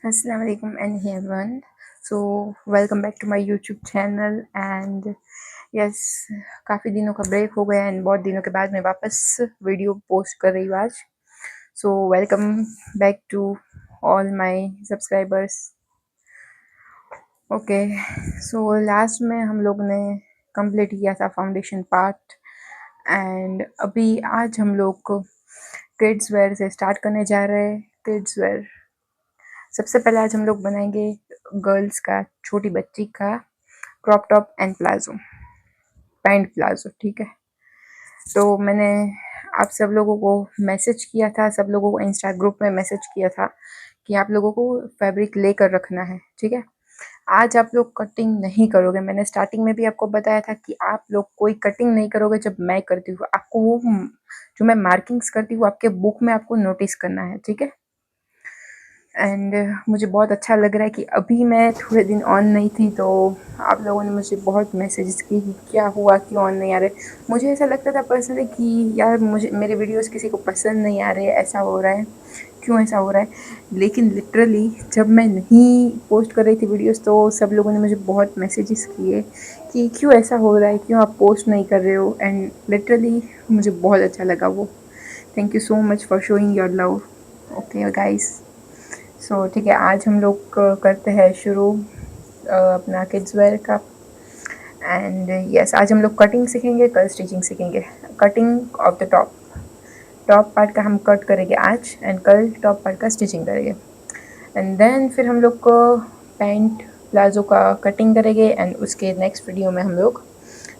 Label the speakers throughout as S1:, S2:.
S1: Assalamu alaikum and hey everyone. So welcome back to my YouTube channel and yes, काफ़ी दिनों का break हो गया एंड बहुत दिनों के बाद मैं वापस वीडियो पोस्ट कर रही हूँ आज. So welcome back to all my subscribers. Okay, so last में हम लोग ने कंप्लीट किया था फाउंडेशन पार्ट एंड अभी आज हम लोग किड्स वेयर से स्टार्ट करने जा रहे हैं. किड्स वेयर सबसे पहले आज हम लोग बनाएंगे गर्ल्स का, छोटी बच्ची का crop top and palazzo, pant palazzo. ठीक है, तो मैंने आप सब लोगों को मैसेज किया था, सब लोगों को इंस्टा ग्रुप में मैसेज किया था कि आप लोगों को फैब्रिक लेकर रखना है. ठीक है, आज आप लोग कटिंग नहीं करोगे. मैंने स्टार्टिंग में भी आपको बताया था कि आप लोग कोई कटिंग नहीं करोगे. जब मैं करती हूँ आपको वो जो मैं मार्किंग्स करती हूँ आपके बुक में आपको नोटिस करना है. ठीक है, एंड मुझे बहुत अच्छा लग रहा है कि अभी मैं थोड़े दिन ऑन नहीं थी तो आप लोगों ने मुझे बहुत मैसेजेस किए कि क्या हुआ, क्यों ऑन नहीं आ रहे. मुझे ऐसा लगता था पर्सनली कि यार मुझे मेरे वीडियोस किसी को पसंद नहीं आ रहे, ऐसा हो रहा है, क्यों ऐसा हो रहा है. लेकिन लिटरली जब मैं नहीं पोस्ट कर रही थी वीडियोस तो सब लोगों ने मुझे बहुत मैसेजेस किए कि क्यों ऐसा हो रहा है, क्यों आप पोस्ट नहीं कर रहे हो. एंड लिटरली मुझे बहुत अच्छा लगा वो. Thank you so much for showing your love. Okay guys, so ठीक है, आज हम लोग करते हैं शुरू अपना किड्स वेयर का. एंड यस, आज हम लोग कटिंग सीखेंगे, कल स्टिचिंग सीखेंगे. Cutting of the top, top part का हम कट करेंगे आज एंड कल टॉप पार्ट का स्टिचिंग करेंगे. एंड देन फिर हम लोग को पैंट प्लाजो का कटिंग करेंगे एंड उसके नेक्स्ट वीडियो में हम लोग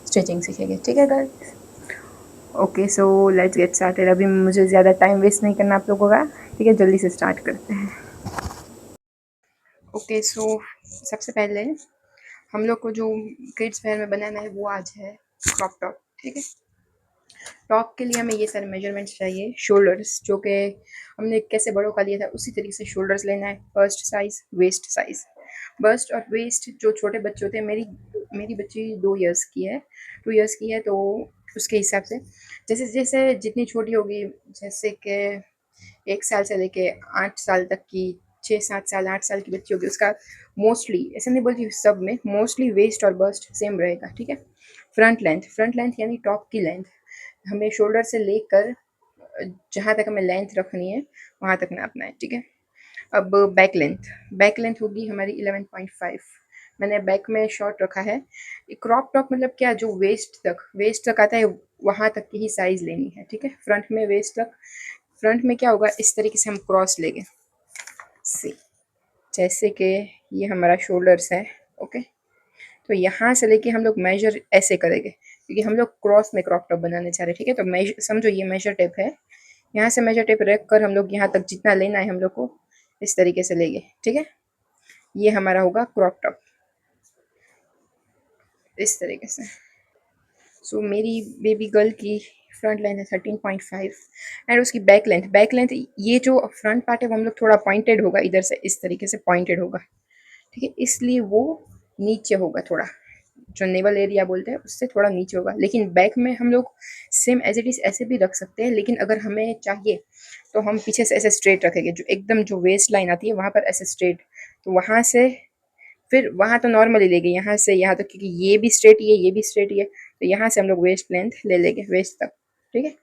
S1: स्टिचिंग सीखेंगे. ठीक है guys, okay so let's get started. अभी मुझे ज़्यादा टाइम वेस्ट नहीं करना आप लोगों का. ठीक है, जल्दी से स्टार्ट करते हैं. ओके सो सबसे पहले हम लोग को जो किड्स वेयर में बनाना है वो आज है क्रॉप टॉप. ठीक है, टॉप के लिए हमें ये सारे मेजरमेंट्स चाहिए. शोल्डर्स जो कि हमने कैसे बड़ों का लिया था उसी तरीके से शोल्डर्स लेना है. Bust size, waist size. Bust और वेस्ट जो छोटे बच्चे होते हैं, मेरी मेरी बच्ची 2 इयर्स की है, 2 इयर्स की है, तो उसके हिसाब से जैसे जैसे जितनी छोटी होगी, जैसे कि 1 साल से लेके 8 साल तक की, 6 7 साल 8 साल की बच्ची होगी, उसका मोस्टली, ऐसा नहीं बोलती सब में, मोस्टली वेस्ट और बस्ट सेम रहेगा. ठीक है, फ्रंट लेंथ, फ्रंट लेंथ यानी टॉप की लेंथ हमें शोल्डर से लेकर जहाँ तक हमें लेंथ रखनी है वहाँ तक नापना है. ठीक है, अब बैक लेंथ, बैक लेंथ होगी हमारी 11.5. मैंने बैक में शॉर्ट रखा है. क्रॉप टॉप मतलब क्या, जो वेस्ट तक आता है वहाँ तक की ही साइज़ लेनी है. ठीक है, फ्रंट में वेस्ट तक, फ्रंट में क्या होगा, इस तरीके से हम क्रॉस लेंगे. सी, जैसे कि ये हमारा शोल्डर्स है. ओके, तो यहाँ से लेके हम लोग मेजर ऐसे करेंगे क्योंकि हम लोग क्रॉस में क्रॉप टॉप बनाने चाह रहे हैं. ठीक है, तो मेजर समझो, ये मेजर टेप है. यहाँ से मेजर टेप रख कर हम लोग यहाँ तक जितना लेना है हम लोग को इस तरीके से लेंगे. ठीक है, ये हमारा होगा क्रॉप टॉप इस तरीके से. सो मेरी बेबी गर्ल की फ्रंट लेंथ है 13.5 एंड उसकी बैक लेंथ, बैक लेंथ ये जो फ्रंट पार्ट है वो हम लोग थोड़ा पॉइंटेड होगा, इधर से इस तरीके से पॉइंटेड होगा. ठीक है, इसलिए वो नीचे होगा थोड़ा, जो नेवल एरिया बोलते हैं उससे थोड़ा नीचे होगा. लेकिन बैक में हम लोग सेम एज इट इज़ ऐसे भी रख सकते हैं, लेकिन अगर हमें चाहिए तो हम पीछे से ऐसे स्ट्रेट रखेंगे, जो एकदम जो वेस्ट लाइन आती है वहाँ पर ऐसे स्ट्रेट. तो वहाँ से फिर वहाँ तो नॉर्मली लेंगे यहाँ से यहाँ तक, क्योंकि ये भी स्ट्रेट ही है, ये भी स्ट्रेट ही है, तो यहाँ से हम लोग वेस्ट लेंथ ले लेंगे वेस्ट तक. ठीक है,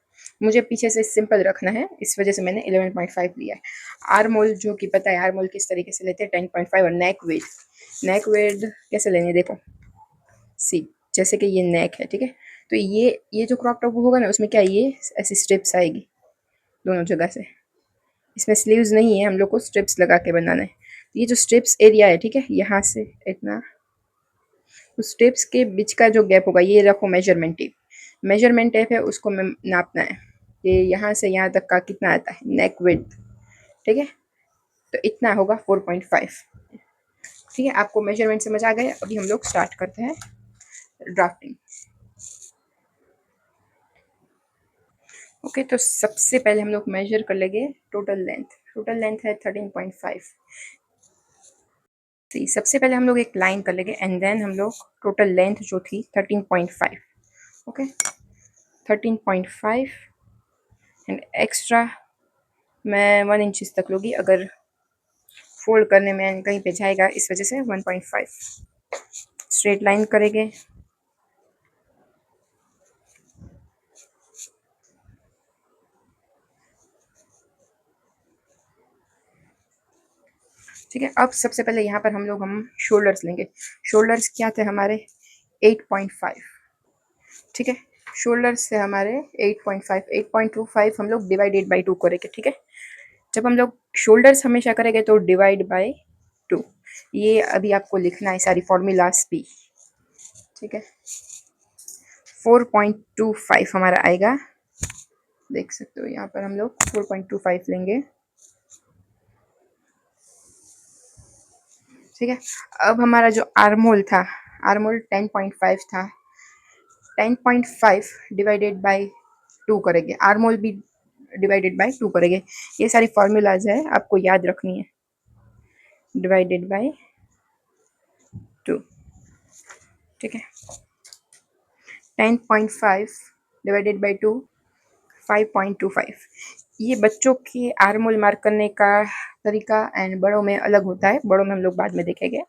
S1: मुझे पीछे से सिंपल रखना है, इस वजह से मैंने 11.5 लिया है. आर्म होल जो कि पता है, आर्म होल किस तरीके से लेते हैं, 10.5. और नेक वेड, नेक वेड कैसे लेंगे देखो, सी, जैसे कि ये नेक है. ठीक है, तो ये जो क्रॉप टॉप होगा ना उसमें क्या, ये ऐसी स्ट्रिप्स आएगी दोनों जगह से. इसमें स्लीव्स नहीं है, हम लोग को स्ट्रिप्स लगा के बनाना है. ये जो स्ट्रिप्स एरिया है, ठीक है, यहाँ से इतना, उस स्ट्रिप्स के बीच का जो गैप होगा ये रखो मेजरमेंट टेप. मेजरमेंट टेप है उसको मैं नापना है कि यहाँ से यहाँ तक का कितना आता है नेक विड्थ. ठीक है, तो इतना होगा 4.5. ठीक है, आपको मेजरमेंट समझ आ गया. अभी हम लोग स्टार्ट करते हैं ड्राफ्टिंग. ओके, तो सबसे पहले हम लोग मेजर कर लेंगे टोटल लेंथ. टोटल लेंथ है 13.5. सबसे पहले हम लोग एक लाइन कर लेंगे एंड देन हम लोग टोटल लेंथ जो थी 13.5. ओके, 13.5 एंड एक्स्ट्रा मैं 1 इंच तक लूँगी. अगर फोल्ड करने में कहीं पे जाएगा, इस वजह से 1.5 स्ट्रेट लाइन करेंगे। ठीक है, अब सबसे पहले यहाँ पर हम शोल्डर्स लेंगे। शोल्डर्स क्या थे हमारे 8.5। ठीक है, शोल्डर्स से हमारे 8.5, 8.25 हम लोग डिवाइडेड बाई 2 करेंगे। ठीक है, जब हम लोग शोल्डर्स हमेशा करेंगे तो डिवाइड बाय 2, ये अभी आपको लिखना है सारी फॉर्मूलाज भी। ठीक है, 4.25 हमारा आएगा, देख सकते हो यहाँ पर हम लोग 4.25 लेंगे। ठीक है, अब हमारा जो आर्मोल था, आर्मोल 10.5 था, 10.5 डिवाइडेड बाय 2 करेंगे, आर्मोल भी डिवाइडेड बाय 2 करेंगे। ये सारी फॉर्मूलाज है, आपको याद रखनी है, डिवाइडेड बाय 2। ठीक है, 10.5 डिवाइडेड बाय 2, 5.25। ये बच्चों के आर्मोल मार्क करने का तरीका एंड बड़ों में अलग होता है, बड़ों में हम लोग बाद में देखेंगे।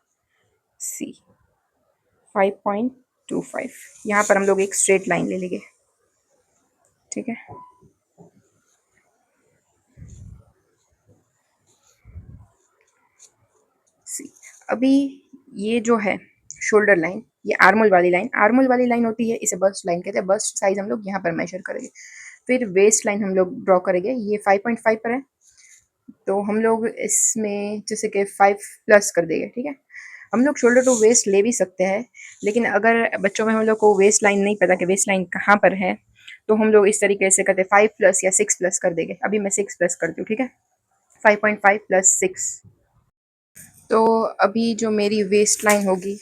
S1: सी 5.25, यहाँ पर हम लोग एक स्ट्रेट लाइन ले लेंगे। ठीक है, सी अभी ये जो है शोल्डर लाइन, ये आर्मोल वाली लाइन होती है, इसे बस्ट लाइन कहते हैं। बस्ट साइज हम लोग यहाँ पर मेजर करेंगे। फिर वेस्ट लाइन हम लोग ड्रॉ करेंगे, ये 5.5 पर है, तो हम लोग इसमें जैसे कि 5 प्लस कर देंगे। ठीक है, हम लोग शोल्डर टू वेस्ट ले भी सकते हैं, लेकिन अगर बच्चों में हम लोग को वेस्ट लाइन नहीं पता कि वेस्ट लाइन कहाँ पर है, तो हम लोग इस तरीके से करते 5 प्लस या 6 प्लस कर देंगे। अभी मैं 6 प्लस करती हूँ। ठीक है, 5.5 प्लस 6, तो अभी जो मेरी वेस्ट लाइन होगी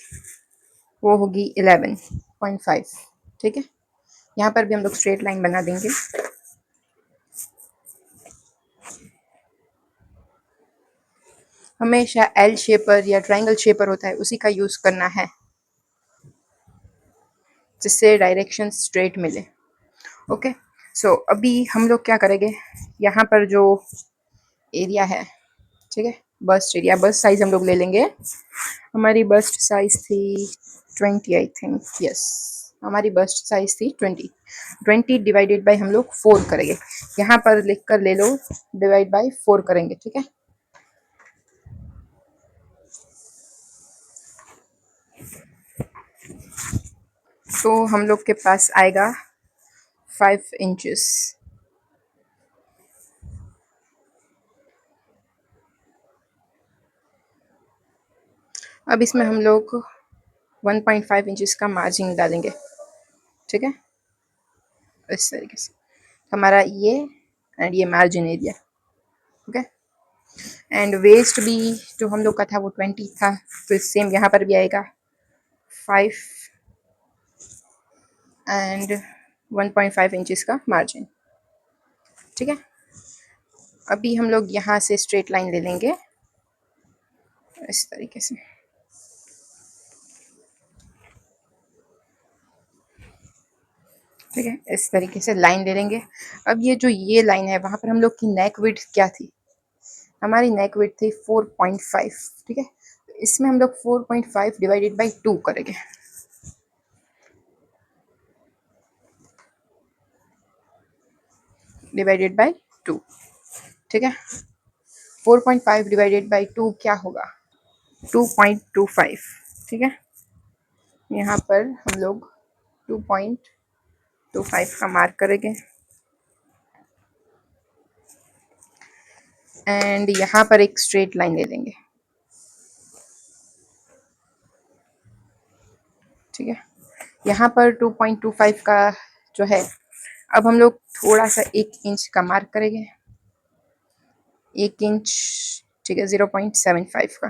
S1: वो होगी 11.5। ठीक है, यहाँ पर भी हम लोग स्ट्रेट लाइन बना देंगे। हमेशा एल शेपर या ट्रायंगल शेपर होता है, उसी का यूज़ करना है, जिससे डायरेक्शन स्ट्रेट मिले। ओके, सो अभी हम लोग क्या करेंगे, यहाँ पर जो एरिया है, ठीक है, बस्ट एरिया, बस्ट साइज हम लोग ले लेंगे। हमारी बस्ट साइज थी 20, आई थिंक, यस, हमारी बस्ट साइज थी 20। 20 डिवाइडेड बाई हम लोग 4 करेंगे, यहाँ पर लिख कर ले लो, डिवाइड बाई 4 करेंगे। ठीक है, तो हम लोग के पास आएगा 5 इंचेस। अब इसमें हम लोग 1.5 इंचेस का मार्जिन डालेंगे। ठीक है, इस तरीके से हमारा ये एंड ये margin area. Okay, and waist भी जो हम लोग का था वो 20 था, तो सेम यहाँ पर भी आएगा 5 एंड 1.5 इंचेस का मार्जिन। ठीक है, अभी हम लोग यहाँ से स्ट्रेट लाइन ले लेंगे इस तरीके से। ठीक है, इस तरीके से लाइन ले लेंगे। अब ये जो ये लाइन है, वहाँ पर हम लोग की नेक विड्थ क्या थी, हमारी नेक विड्थ थी 4.5। ठीक है, इसमें हम लोग 4.5 डिवाइडेड बाई 2 करेंगे। Divided by 2। ठीक है, 4.5 डिवाइडेड बाई 2 क्या होगा, 2.25। ठीक है, यहाँ पर हम लोग 2.25 का मार्क करेंगे एंड यहाँ पर एक स्ट्रेट लाइन ले लेंगे। ठीक है, यहाँ पर 2.25 का जो है, अब हम लोग थोड़ा सा 1 इंच का मार्क करेंगे, 1 इंच। ठीक है, 0.75 का।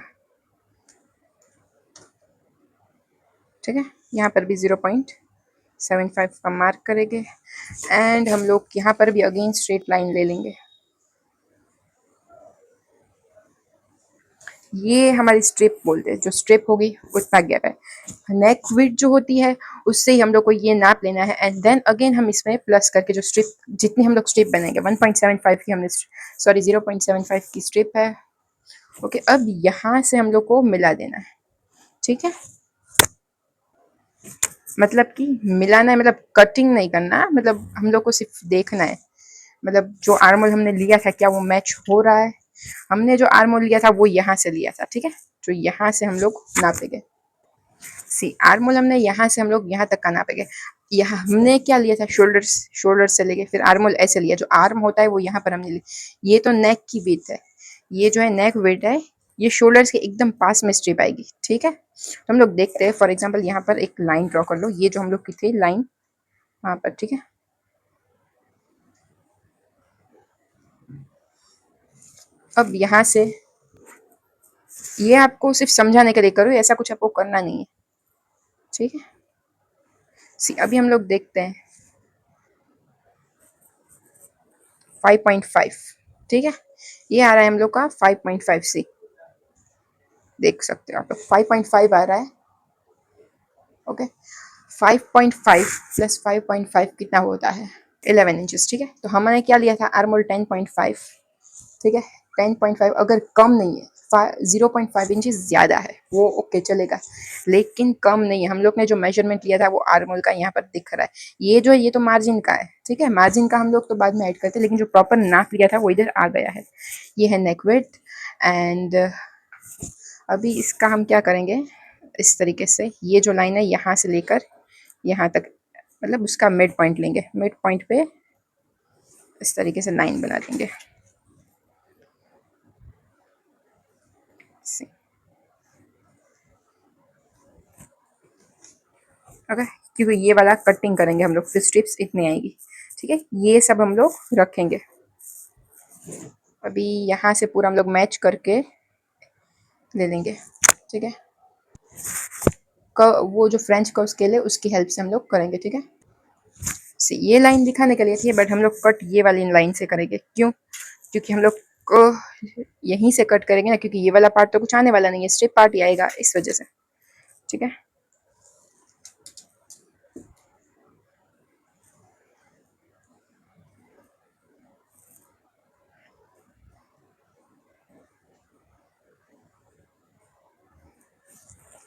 S1: ठीक है, यहाँ पर भी 0.75 का मार्क करेंगे एंड हम लोग यहाँ पर भी अगेन स्ट्रेट लाइन ले लेंगे। ये हमारी स्ट्रिप बोलते हैं, जो स्ट्रिप होगी उतना गैप है। नेक विड्थ जो होती है उससे ही हम लोग को ये नाप लेना है एंड देन अगेन हम इसमें प्लस करके जो स्ट्रिप, जितनी हम लोग स्ट्रिप बनाएंगे 1.75 की हमने, सॉरी 0.75 की स्ट्रिप है, ओके, अब यहाँ से हम लोग को मिला देना है, ठीक है। मतलब कि मिलाना है, मतलब कटिंग नहीं करना, मतलब हम लोग को सिर्फ देखना है, मतलब जो आर्मोल हमने लिया था क्या वो मैच हो रहा है। हमने जो आर्मोल लिया था वो यहाँ से लिया था, ठीक है। तो यहाँ से हम लोग नापेंगे। सी आर्मोल हमने यहाँ से हम लोग यहाँ तक का नापेंगे। यहाँ हमने क्या लिया था, शोल्डर्स, शोल्डर से लेके फिर आर्मोल ऐसे लिया, जो आर्म होता है वो यहाँ पर हमने लिया। ये तो नेक की विड्थ है, ये जो है नेक विड्थ है, ये शोल्डर्स के एकदम पास में स्ट्रिप आएगी, ठीक है। तो हम लोग देखते हैं, फॉर एग्जाम्पल यहाँ पर एक लाइन ड्रॉ कर लो, ये जो हम लोग की थी लाइन वहाँ पर, ठीक है। अब यहाँ से ये आपको सिर्फ समझाने के लिए करो, ऐसा कुछ आपको करना नहीं है, ठीक है। सी अभी हम लोग देखते हैं 5.5, ठीक है। ये आ रहा है हम लोग का 5.5 सी, देख सकते हो आप लोग 5.5 आ रहा है, ओके। 5.5 प्लस 5.5 कितना होता है, 11 इंचेस, ठीक है। तो हमने क्या लिया था आर्मोल 10.5, ठीक है। 10.5 अगर कम नहीं है, 0.5 इंचेस ज़्यादा है वो ओके चलेगा, लेकिन कम नहीं है। हम लोग ने जो मेजरमेंट लिया था वो आर्मोल का यहाँ पर दिख रहा है, ये जो है ये तो मार्जिन का है, ठीक है। मार्जिन का हम लोग तो बाद में ऐड करते हैं, लेकिन जो प्रॉपर नाप लिया था वो इधर आ गया है। ये है नेक विड्थ। एंड अभी इसका हम क्या करेंगे, इस तरीके से ये जो लाइन है यहाँ से लेकर यहाँ तक, मतलब उसका मिड पॉइंट लेंगे, मिड पॉइंट पे इस तरीके से लाइन बना देंगे। ओके, क्योंकि ये वाला कटिंग करेंगे हम लोग, फिर स्ट्रिप्स इतनी आएगी, ठीक है। ये सब हम लोग रखेंगे। अभी यहाँ से पूरा हम लोग मैच करके ले लेंगे, ठीक है। वो जो फ्रेंच कर्व स्केल है उसकी हेल्प से हम लोग करेंगे, ठीक है। ये लाइन दिखाने के लिए थी, बट हम लोग कट ये वाली लाइन से करेंगे, क्यों, क्योंकि हम लोग को यहीं से कट करेंगे ना, क्योंकि ये वाला पार्ट तो कुछ आने वाला नहीं है, स्ट्रिप पार्ट ही आएगा, इस वजह से, ठीक है।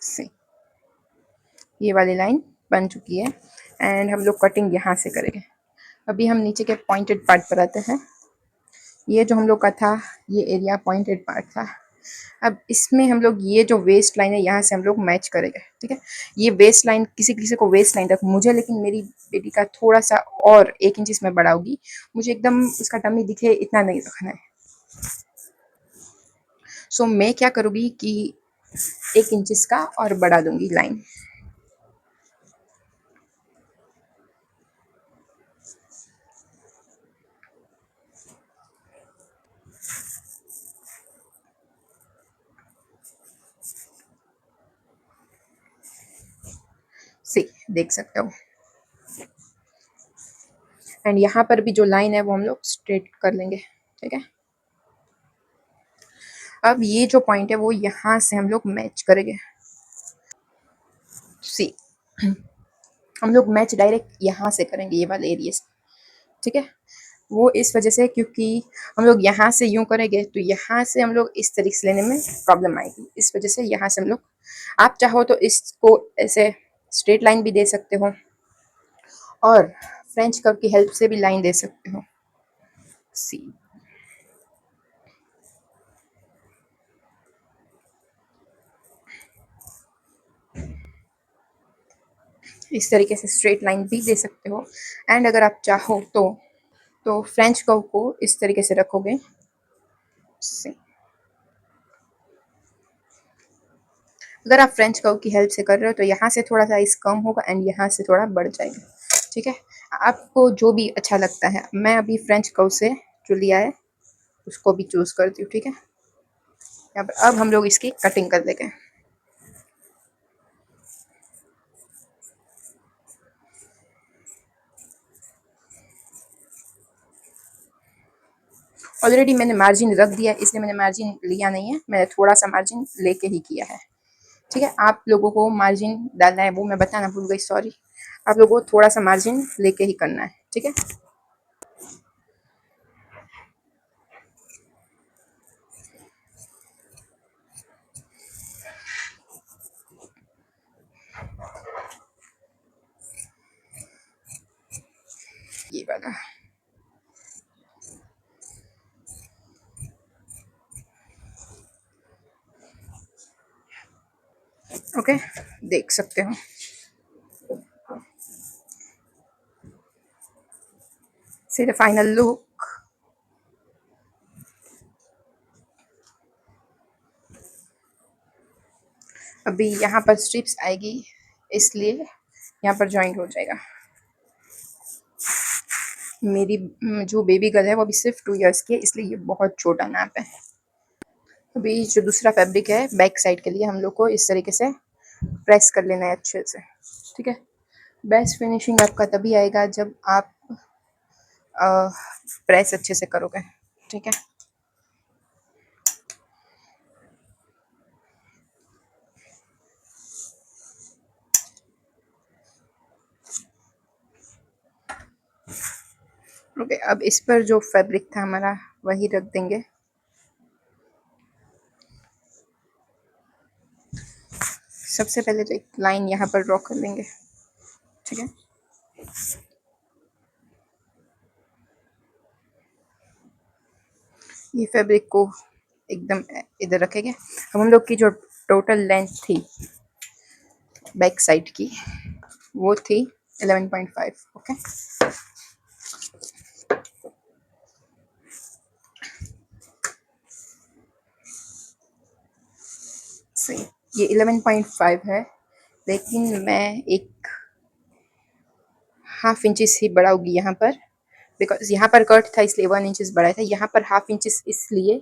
S1: सी ये वाली लाइन बन चुकी है, एंड हम लोग कटिंग यहाँ से करेंगे। अभी हम नीचे के पॉइंटेड पार्ट पर आते हैं। ये जो हम लोग का था, ये एरिया पॉइंटेड पार्ट था। अब इसमें हम लोग ये जो वेस्ट लाइन है यहाँ से हम लोग मैच करेंगे, ठीक है। ये वेस्ट लाइन किसी किसी को वेस्ट लाइन तक, मुझे लेकिन मेरी बेटी का थोड़ा सा और 1 इंच इसमें बढ़ा होगी, मुझे एकदम उसका टमी दिखे इतना नहीं रखना है। सो मैं क्या करूँगी कि 1 इंच का और बढ़ा दूंगी लाइन। सी देख सकते हो, एंड यहाँ पर भी जो लाइन है वो हम लोग स्ट्रेट कर लेंगे, ठीक है। अब ये जो पॉइंट है वो यहाँ से हम लोग मैच करेंगे। सी हम लोग मैच डायरेक्ट यहाँ से करेंगे, ये वाले एरिया से, ठीक है। वो इस वजह से क्योंकि हम लोग यहाँ से यूं करेंगे तो यहाँ से हम लोग इस तरीके से लेने में प्रॉब्लम आएगी, इस वजह से यहाँ से हम लोग, आप चाहो तो इसको ऐसे स्ट्रेट लाइन भी दे सकते हो और फ्रेंच कर्व की हेल्प से भी लाइन दे सकते हो। सी इस तरीके से स्ट्रेट लाइन भी दे सकते हो, एंड अगर आप चाहो तो फ्रेंच कर्व को इस तरीके से रखोगे। सी अगर आप फ्रेंच कर्व की हेल्प से कर रहे हो तो यहाँ से थोड़ा सा इस कम होगा एंड यहाँ से थोड़ा बढ़ जाएगा, ठीक है। आपको जो भी अच्छा लगता है, मैं अभी फ्रेंच कर्व से जो लिया है उसको भी चूज करती हूँ, ठीक है। यहाँ पर अब हम लोग इसकी कटिंग कर लेंगे। ऑलरेडी मैंने मार्जिन रख दिया, इसलिए मैंने मार्जिन लिया नहीं है, मैंने थोड़ा सा मार्जिन लेके ही किया है, ठीक है। आप लोगों को मार्जिन डालना है वो मैं बताना भूल गई, सॉरी। आप लोगों को थोड़ा सा मार्जिन लेके ही करना है, ठीक है। वाला। ओके, देख सकते हो सी द फाइनल लुक। अभी यहाँ पर स्ट्रिप्स आएगी, इसलिए यहाँ पर जॉइंट हो जाएगा। मेरी जो बेबी गर्ल है वो अभी सिर्फ 2 इयर्स की है, इसलिए ये बहुत छोटा नाप है। अभी जो दूसरा फैब्रिक है बैक साइड के लिए हम लोग को इस तरीके से प्रेस कर लेना है अच्छे से, ठीक है। बेस्ट फिनिशिंग आपका तभी आएगा जब आप प्रेस अच्छे से करोगे, ठीक है। ओके, अब इस पर जो फैब्रिक था हमारा वही रख देंगे। सबसे पहले तो एक लाइन यहाँ पर ड्रॉ कर लेंगे, ठीक है। ये फैब्रिक को एकदम इधर रखेंगे। अब हम लोग की जो टोटल लेंथ थी बैक साइड की वो थी 11.5। ओके, सही, ये 11.5 है, लेकिन मैं एक हाफ इंचेस ही बढ़ाऊंगी यहाँ पर, बिकॉज यहाँ पर कट था इसलिए 1 इंचेस बढ़ाया था। यहाँ पर हाफ इंचेस इसलिए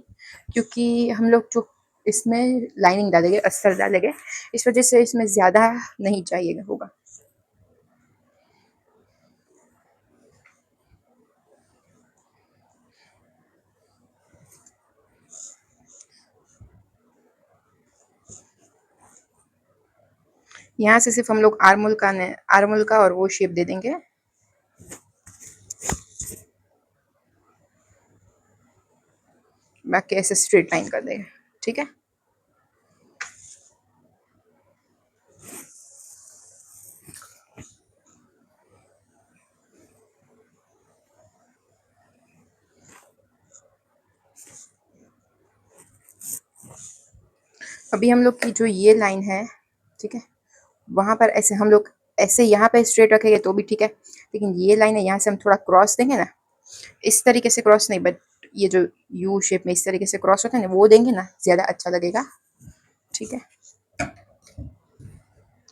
S1: क्योंकि हम लोग जो इसमें लाइनिंग डालेंगे, अस्तर डालेंगे, इस वजह से इसमें ज़्यादा नहीं चाहिए होगा। यहाँ से सिर्फ हम लोग आर्मोल का और वो शेप दे देंगे। बाकी ऐसे स्ट्रेट लाइन कर देंगे, ठीक है। अभी हम लोग की जो ये लाइन है, ठीक है, वहाँ पर ऐसे हम लोग ऐसे यहाँ पे स्ट्रेट रखेंगे तो भी ठीक है, लेकिन ये लाइन है यहाँ से हम थोड़ा क्रॉस देंगे ना, इस तरीके से क्रॉस नहीं, बट ये जो यू शेप में इस तरीके से क्रॉस होता है ना, वो देंगे ना, ज़्यादा अच्छा लगेगा, ठीक है।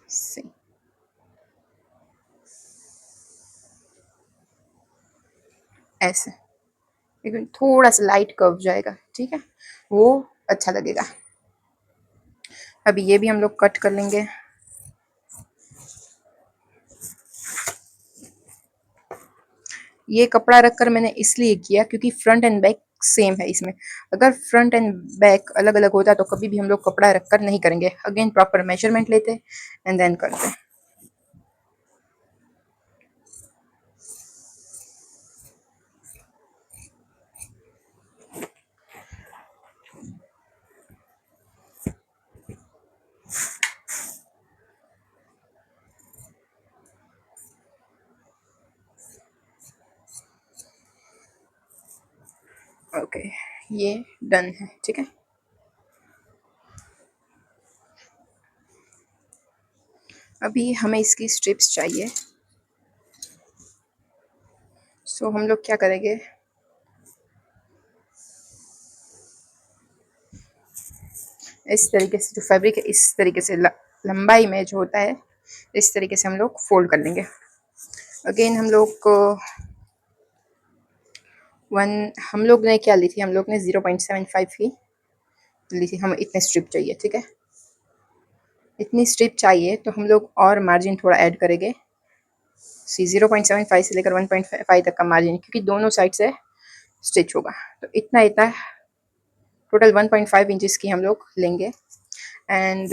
S1: सही, ऐसे लेकिन थोड़ा सा लाइट कर्व जाएगा, ठीक है, वो अच्छा लगेगा। अभी ये भी हम लोग कट कर लेंगे। ये कपड़ा रखकर मैंने इसलिए किया क्योंकि फ्रंट एंड बैक सेम है इसमें। अगर फ्रंट एंड बैक अलग अलग होता तो कभी भी हम लोग कपड़ा रखकर नहीं करेंगे, अगेन प्रॉपर मेजरमेंट लेते एंड देन करते। ओके, ये डन है, ठीक है। अभी हमें इसकी स्ट्रिप्स चाहिए, सो हम लोग क्या करेंगे, इस तरीके से जो फैब्रिक है इस तरीके से लंबाई में जो होता है इस तरीके से हम लोग फोल्ड कर लेंगे। अगेन हम लोग को हम लोग ने क्या ली थी, हम लोग ने 0.75 ही ली थी। हमें इतने स्ट्रिप चाहिए, ठीक है, इतनी स्ट्रिप चाहिए तो हम लोग और मार्जिन थोड़ा ऐड करेंगे। 0.75 से लेकर 1.5 तक का मार्जिन, क्योंकि दोनों साइड से स्टिच होगा, तो इतना इतना टोटल 1.5 इंचेस की हम लोग लेंगे एंड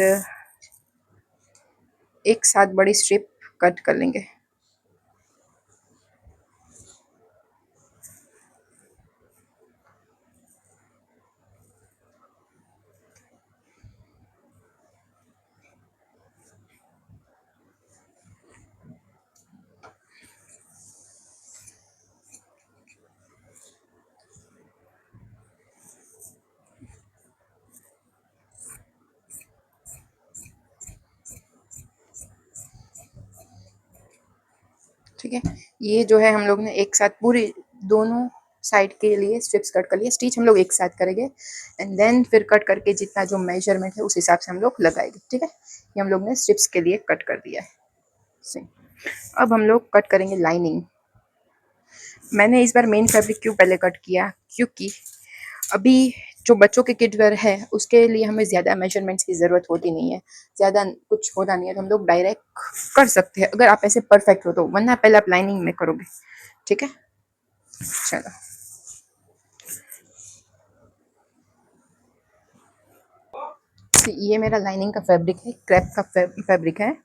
S1: एक साथ बड़ी स्ट्रिप कट कर लेंगे। ठीक है। ये जो है हम लोग ने एक साथ पूरी दोनों साइड के लिए स्ट्रिप्स कट कर लिए। स्टिच हम लोग एक साथ करेंगे एंड देन फिर कट करके जितना जो मेजरमेंट है उस हिसाब से हम लोग लगाएंगे, ठीक है। ये हम लोग ने स्ट्रिप्स के लिए कट कर दिया है। अब हम लोग कट करेंगे लाइनिंग। मैंने इस बार मेन फैब्रिक क्यों पहले कट किया, क्योंकि अभी जो बच्चों के किड वेयर है उसके लिए हमें ज़्यादा मेजरमेंट्स की ज़रूरत होती नहीं है, ज़्यादा कुछ होता नहीं है, तो हम लोग डायरेक्ट कर सकते हैं अगर आप ऐसे परफेक्ट हो तो, वरना पहले आप लाइनिंग में करोगे, ठीक है। चलो ये मेरा लाइनिंग का फैब्रिक है, क्रैप का फैब्रिक है।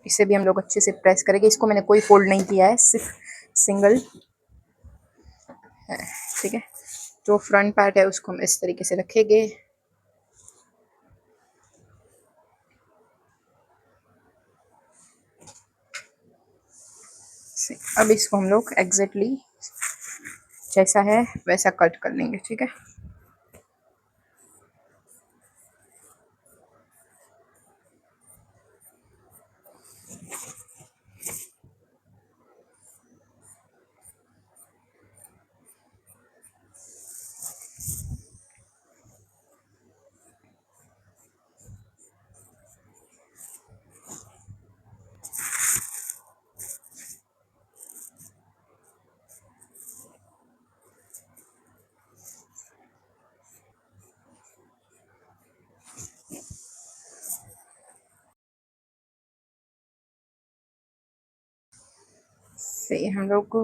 S1: इसे भी हम लोग अच्छे से प्रेस करेंगे। इसको मैंने कोई फोल्ड नहीं किया है, सिर्फ सिंगल है, ठीक है। जो फ्रंट पार्ट है उसको हम इस तरीके से रखेंगे। अब इसको हम लोग एग्जैक्टली जैसा है वैसा कट कर लेंगे, ठीक है। से हम लोग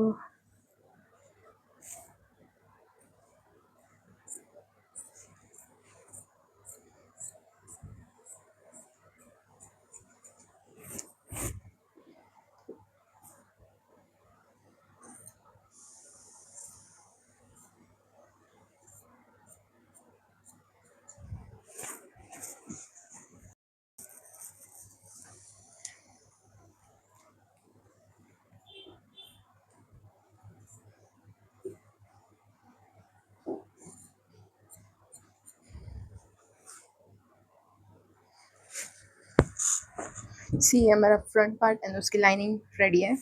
S1: सी है हमारा फ्रंट पार्ट एंड उसकी लाइनिंग रेडी है,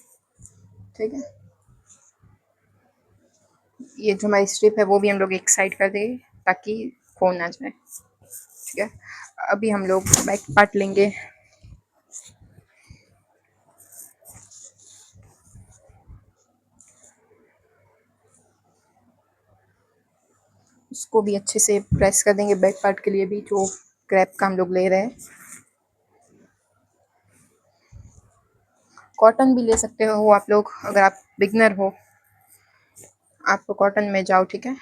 S1: ठीक है। ये जो हमारी स्ट्रिप है वो भी हम लोग एक साइड कर देंगे ताकि खो ना जाए, ठीक है। अभी हम लोग बैक पार्ट लेंगे। उसको भी अच्छे से प्रेस कर देंगे बैक पार्ट के लिए भी, जो क्रैप का हम लोग ले रहे हैं। कॉटन भी ले सकते हो आप लोग, अगर आप बिगनर हो आप कॉटन में जाओ, ठीक है।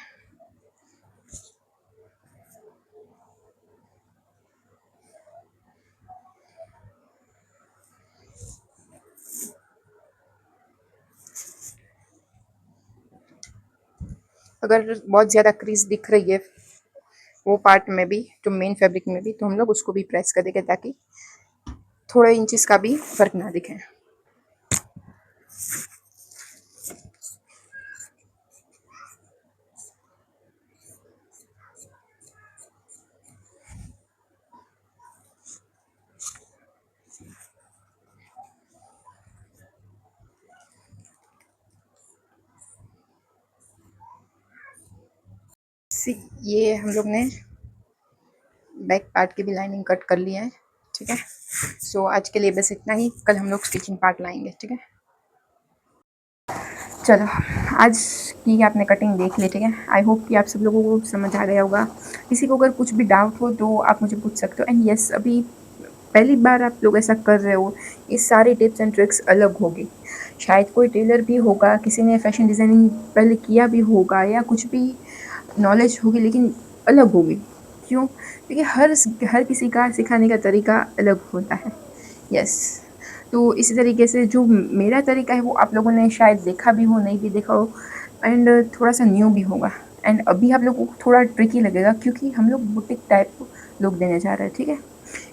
S1: अगर बहुत ज़्यादा क्रीज दिख रही है वो पार्ट में भी, जो मेन फैब्रिक में भी, तो हम लोग उसको भी प्रेस कर देंगे ताकि थोड़े इंचेस का भी फर्क ना दिखे। ये हम लोग ने बैक पार्ट की भी लाइनिंग कट कर लिया है, ठीक है। सो आज के लिए बस इतना ही, कल हम लोग स्टिचिंग पार्ट लाएंगे, ठीक है। चलो आज की आपने कटिंग देख ली, ठीक है। आई होप कि आप सब लोगों को समझ आ गया होगा। किसी को अगर कुछ भी डाउट हो तो आप मुझे पूछ सकते हो। एंड यस, अभी पहली बार आप लोग ऐसा कर रहे हो, ये सारी टिप्स एंड ट्रिक्स अलग होगी। शायद कोई टेलर भी होगा, किसी ने फैशन डिज़ाइनिंग पहले किया भी होगा, या कुछ भी नॉलेज होगी, लेकिन अलग होगी। क्यों? क्योंकि हर किसी का सिखाने का तरीका अलग होता है। यस, तो इसी तरीके से जो मेरा तरीका है वो आप लोगों ने शायद देखा भी हो, नहीं भी देखा हो, एंड थोड़ा सा न्यू भी होगा। एंड अभी आप लोगों को थोड़ा ट्रिकी लगेगा क्योंकि हम लोग बुटीक टाइप लुक देने जा रहे हैं, ठीक है।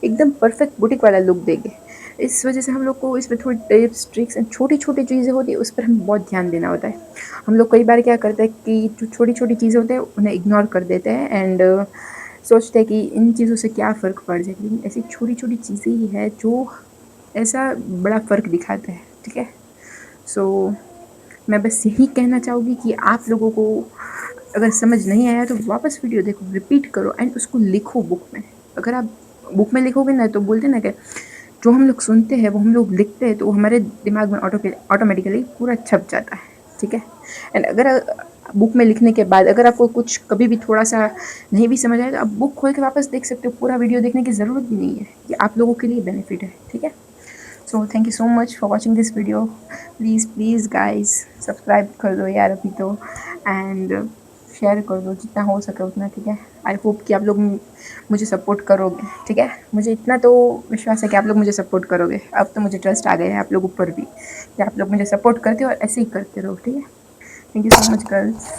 S1: एकदम परफेक्ट बुटीक वाला लुक देंगे। इस वजह से हम लोग को इसमें थोड़ी टिप्स ट्रिक्स एंड छोटी छोटी चीज़ें होती है उस पर हमें बहुत ध्यान देना होता है। हम लोग कई बार क्या करते हैं कि जो छोटी छोटी चीज़ें होती हैं उन्हें इग्नोर कर देते हैं एंड सोचते हैं कि इन चीज़ों से क्या फ़र्क पड़ जाए, लेकिन ऐसी छोटी छोटी चीज़ें ही है जो ऐसा बड़ा फ़र्क दिखाता है, ठीक है। सो मैं बस यही कहना चाहूँगी कि आप लोगों को अगर समझ नहीं आया तो वापस वीडियो देखो, रिपीट करो एंड उसको लिखो बुक में। अगर आप बुक में लिखोगे ना तो बोलते ना कि जो हम लोग सुनते हैं वो हम लोग लिखते हैं तो वो हमारे दिमाग में ऑटोमेटिकली पूरा छप जाता है, ठीक है। एंड अगर बुक में लिखने के बाद अगर आपको कुछ कभी भी थोड़ा सा नहीं भी समझ आए तो आप बुक खोल के वापस देख सकते हो, पूरा वीडियो देखने की ज़रूरत भी नहीं है, ये आप लोगों के लिए बेनिफिट है, ठीक है। So thank you so much for watching this video. Please please guys subscribe कर दो यार अभी तो, एंड शेयर कर दो जितना हो सके उतना, ठीक है। आई होप कि आप लोग मुझे सपोर्ट करोगे, ठीक है। मुझे इतना तो विश्वास है कि आप लोग मुझे सपोर्ट करोगे, अब तो मुझे ट्रस्ट आ गया है आप लोग ऊपर भी कि आप लोग मुझे सपोर्ट करते हो और ऐसे ही करते रहो, ठीक है। Thank you so much girls.